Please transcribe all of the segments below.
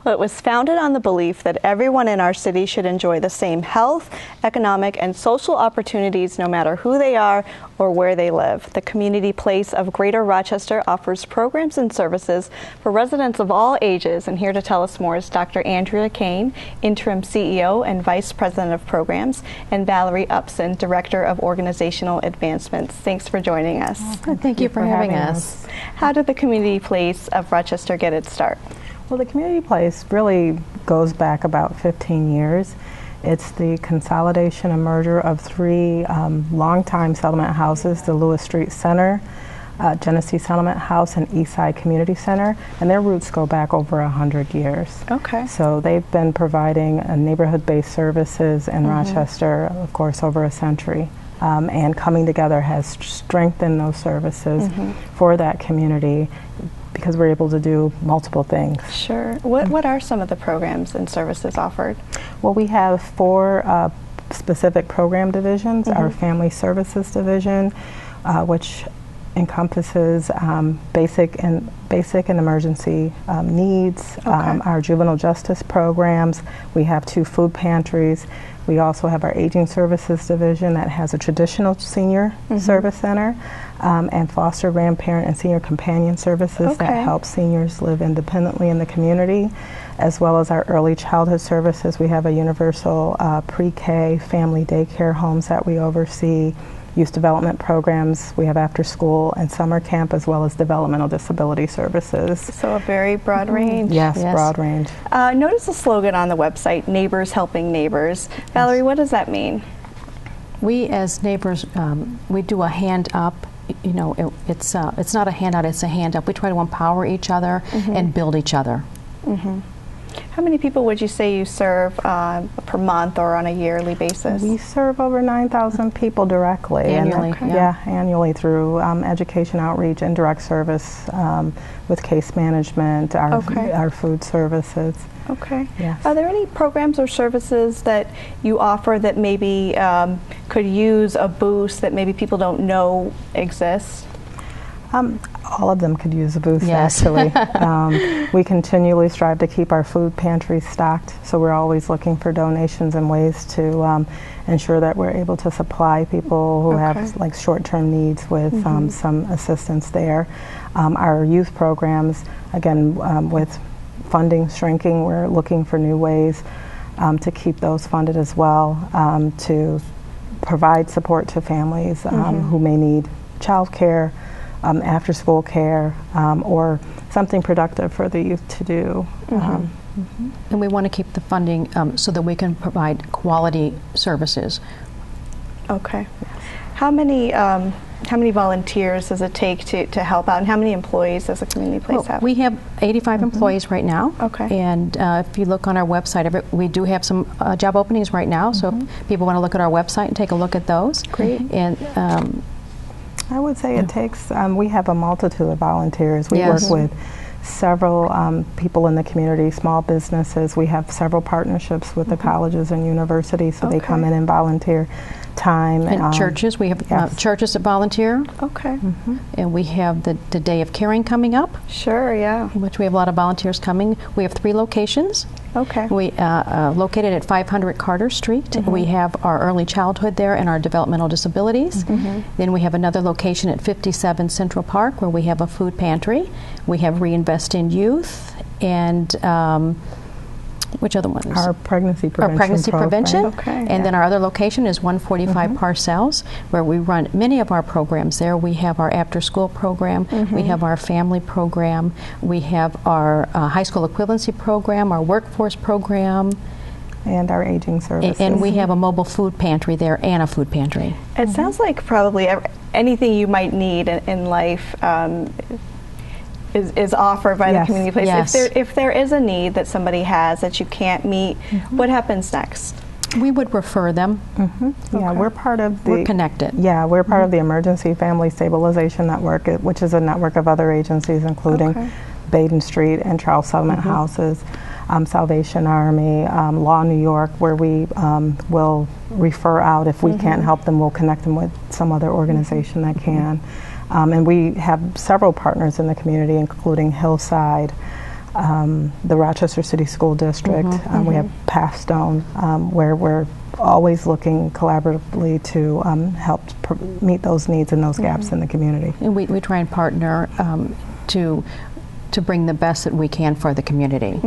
Well, it was founded on the belief that everyone in our city should enjoy the same health, economic, and social opportunities no matter who they are or where they live. The Community Place of Greater Rochester offers programs and services for residents of all ages, and here to tell us more is Dr. Andrea Kane, Interim CEO and Vice President of Programs, and Valerie Upson, Director of Organizational Advancements. Thanks for joining us. Thank you for having us. How did the Community Place of Rochester get its start? Well, the Community Place really goes back about 15 years. It's the consolidation and merger of three longtime settlement houses, the Lewis Street Center, Genesee Settlement House, and Eastside Community Center, and their roots go back over 100 years. Okay. So they've been providing neighborhood-based services in Rochester, of course, over a century. And coming together has strengthened those services for that community, because we're able to do multiple things. Sure. What are some of the programs and services offered? Well, we have four specific program divisions. Our Family Services Division, which encompasses basic and emergency needs, our juvenile justice programs. We have 2 food pantries. We also have our Aging Services Division that has a traditional senior service center, and foster, grandparent, and senior companion services that help seniors live independently in the community, as well as our early childhood services. We have a universal pre-K family daycare homes that we oversee, youth development programs. We have after school and summer camp, as well as developmental disability services. So a very broad range. Yes, broad range. Notice the slogan on the website, Neighbors Helping Neighbors. Valerie, what does that mean? We as neighbors, we do a hand up. You know, it's not a handout, it's a hand up. We try to empower each other and build each other. How many people would you say you serve per month or on a yearly basis? We serve over 9,000 people directly. Annually, and, annually through education outreach and direct service with case management, our food services. Okay. Yes. Are there any programs or services that you offer that maybe could use a boost that maybe people don't know exists? All of them could use a boost, actually. We continually strive to keep our food pantry stocked, so we're always looking for donations and ways to ensure that we're able to supply people who have like short-term needs with some assistance there. Our youth programs, again, with funding shrinking, we're looking for new ways to keep those funded as well, to provide support to families who may need child care, after school care, or something productive for the youth to do. And we want to keep the funding so that we can provide quality services. Okay. How many volunteers does it take to help out, and how many employees does the Community Place have? We have 85 employees right now. Okay. And if you look on our website, we do have some job openings right now, so if people want to look at our website and take a look at those. Great. And I would say it takes, we have a multitude of volunteers. We work with several people in the community, small businesses. We have several partnerships with the colleges and universities, so they come in and volunteer time. And churches, we have churches that volunteer. Okay. And we have the Day of Caring coming up. Sure, yeah. Which we have a lot of volunteers coming. We have 3 locations. Okay. We located at 500 Carter Street. We have our early childhood there and our developmental disabilities. Then we have another location at 57 Central Park where we have a food pantry. We have Reinvest in Youth, and which other ones? Our pregnancy prevention. Our pregnancy prevention. Okay. And then our other location is 145 Parcells, where we run many of our programs there. We have our after-school program. We have our family program. We have our high school equivalency program, our workforce program. And our aging services. And we have a mobile food pantry there and a food pantry. It sounds like probably anything you might need in life is offered by the Community Place. Yes. If there is a need that somebody has that you can't meet, what happens next? We would refer them. Yeah, we're part of the... We're connected. Yeah, we're part of the Emergency Family Stabilization Network, which is a network of other agencies, including Baden Street and Charles Settlement Houses, Salvation Army, Law New York, where we will refer out. If we can't help them, we'll connect them with some other organization that can. And we have several partners in the community, including Hillside, the Rochester City School District. We have Pathstone, where we're always looking collaboratively to help meet those needs and those gaps in the community. And we try and partner to bring the best that we can for the community.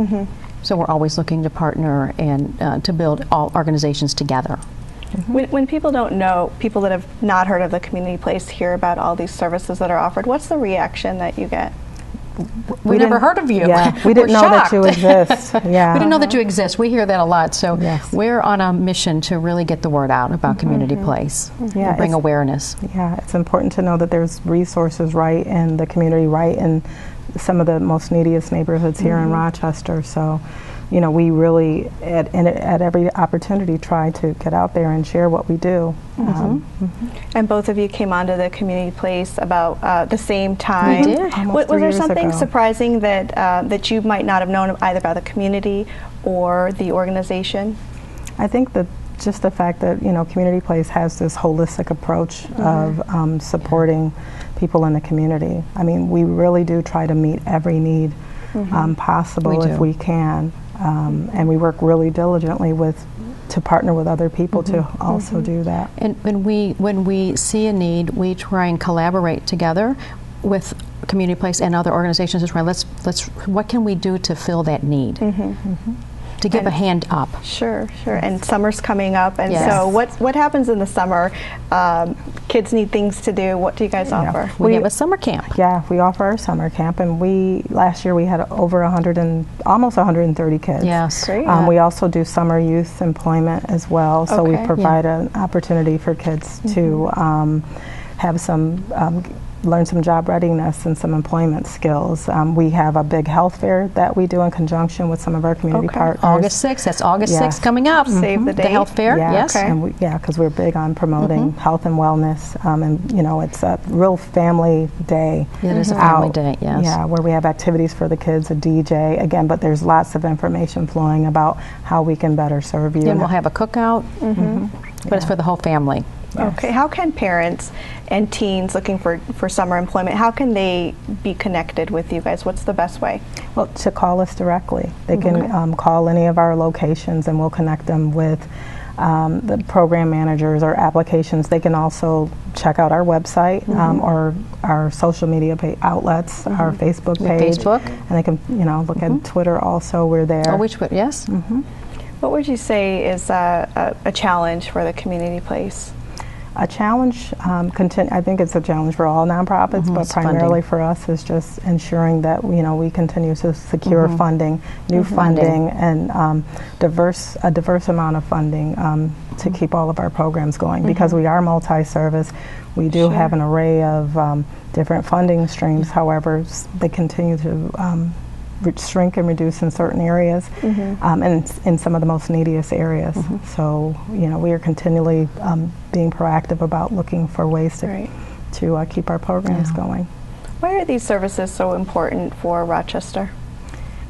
So we're always looking to partner and to build all organizations together. When people don't know, people that have not heard of the community place hear about all these services that are offered, what's the reaction that you get? We never heard of you. Yeah, we didn't know that you exist. Yeah. We didn't know that you exist. We hear that a lot. So Yes. we're on a mission to really get the word out about Community Place, Yeah, and bring it's- awareness. Yeah, it's important to know that there's resources right in the community, right in some of the most neediest neighborhoods here in Rochester. So, you know, we really, at every opportunity, try to get out there and share what we do. And both of you came onto the community place about the same time. We did. Almost Was 3 there years something ago. surprising that that you might not have known either about the community or the organization? I think that just the fact that, you know, Community Place has this holistic approach of supporting people in the community. I mean, we really do try to meet every need possible We if do. we can. And we work really diligently to partner with other people to also do that. And when we see a need, we try and collaborate together with Community Place and other organizations to try, what can we do to fill that need? To give a hand up. Sure. And summer's coming up, and Yes. so what happens in the summer? Kids need things to do. What do you guys offer? We have a summer camp. Yeah, we offer our summer camp, and last year we had over almost 130 kids. Yes. Great. We also do summer youth employment as well, so we Okay. provide an opportunity for kids to have some learn some job readiness and some employment skills. We have a big health fair that we do in conjunction with some of our community Okay. partners. August 6th. That's August Yes. 6th coming up. Save the The date. health fair. Yeah, Yes. Okay. and because we're big on promoting health and wellness, and you know, it's a real family day. It is a family out. day, yes. Yeah, where we have activities for the kids, a DJ, again, but there's lots of information flowing about how we can better serve you. Then we'll have a cookout, but it's for the whole family. Okay. How can parents and teens looking for summer employment, how can they be connected with you guys? What's the best way? Well, to call us directly. They can call any of our locations and we'll connect them with the program managers or applications. They can also check out our website or our social media outlets, our Facebook We have page. Facebook. And they can, you know, look at Twitter also. We're there. Oh, which, yes? What would you say is a challenge for the community place? A challenge, I think it's a challenge for all nonprofits, but It's primarily funding. for us is just ensuring that, you know, we continue to secure funding, new funding, and a diverse amount of funding to keep all of our programs going. Because we are multi-service, we do have an array of different funding streams. However, they continue to shrink and reduce in certain areas, and in some of the most neediest areas. So, you know, we are continually being proactive about looking for ways to keep our programs going. Why are these services so important for Rochester?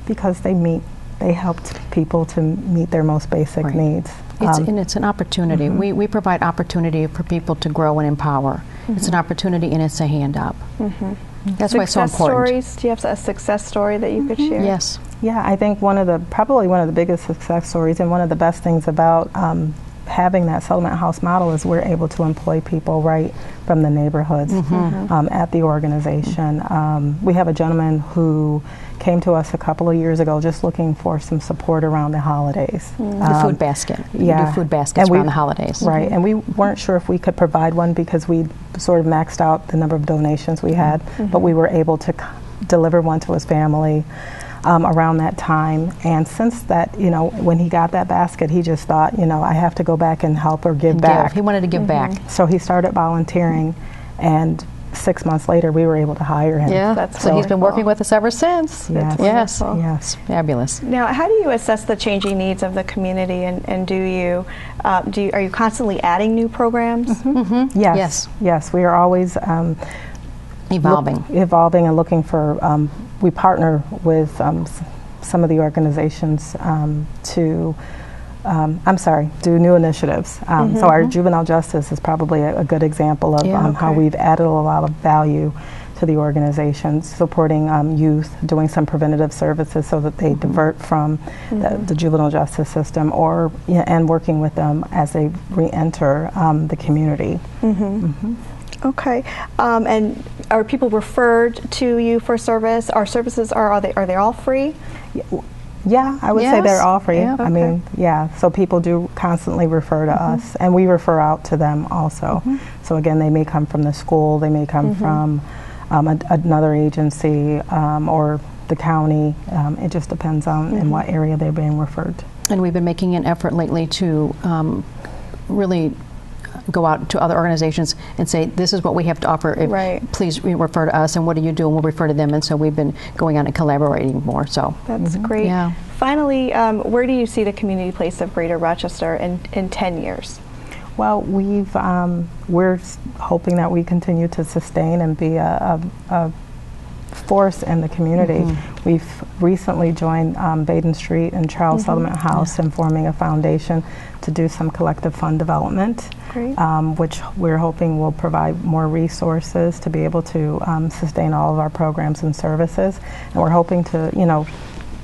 Because they help people to meet their most basic needs. And it's an opportunity. We provide opportunity for people to grow and empower. It's an opportunity and it's a hand up. That's why it's so Success important. stories? Do you have a success story that you could share? Yes. Yeah, I think probably one of the biggest success stories and one of the best things about having that settlement house model is we're able to employ people right from the neighborhoods at the organization. We have a gentleman who came to us a couple of years ago just looking for some support around the holidays. The food basket. You Yeah. do food baskets And around the holidays. Right, and we weren't sure if we could provide one because we sort of maxed out the number of donations we had, but we were able to deliver one to his family around that time. And since that, you know, when he got that basket, he just thought, you know, I have to go back and help or give back. He wanted to give back. So he started volunteering, and 6 months later, we were able to hire him. Yeah. That's So he's been wonderful. working with us ever since. Yes. Yes. wonderful. Yes. Fabulous. Now, how do you assess the changing needs of the community, and are you constantly adding new programs? Yes. Yes. Yes. We are always Evolving. evolving and looking for. We partner with some of the organizations to. Do new initiatives. So our juvenile justice is probably a good example of how we've added a lot of value to the organizations, supporting youth, doing some preventative services so that they divert from the juvenile justice system, or and working with them as they re-enter the community. Okay, and are people referred to you for service? Our services are they all free? Yeah, I would say they're all free. Yeah. I mean, so people do constantly refer to us, and we refer out to them also. So again, they may come from the school, they may come from another agency or the county. It just depends on in what area they're being referred to. And we've been making an effort lately to really go out to other organizations and say, this is what we have to offer. Please refer to us, and what do you do, and we'll refer to them. And so we've been going out and collaborating more. So that's great. Yeah. Finally, where do you see the community place of Greater Rochester in 10 years? Well, we're hoping that we continue to sustain and be a force in the community. We've recently joined Baden Street and Charles Sutherland House in forming a foundation to do some collective fund development, which we're hoping will provide more resources to be able to sustain all of our programs and services. And we're hoping to,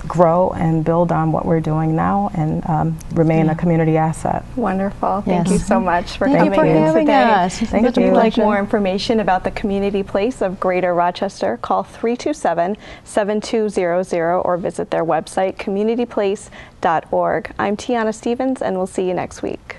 grow and build on what we're doing now and remain a community asset. Wonderful. Thank you so much for coming in today. Thank you. If you'd like more information about the community place of Greater Rochester, call 327-7200 or visit their website, communityplace.org. I'm Tiana Stevens, and we'll see you next week.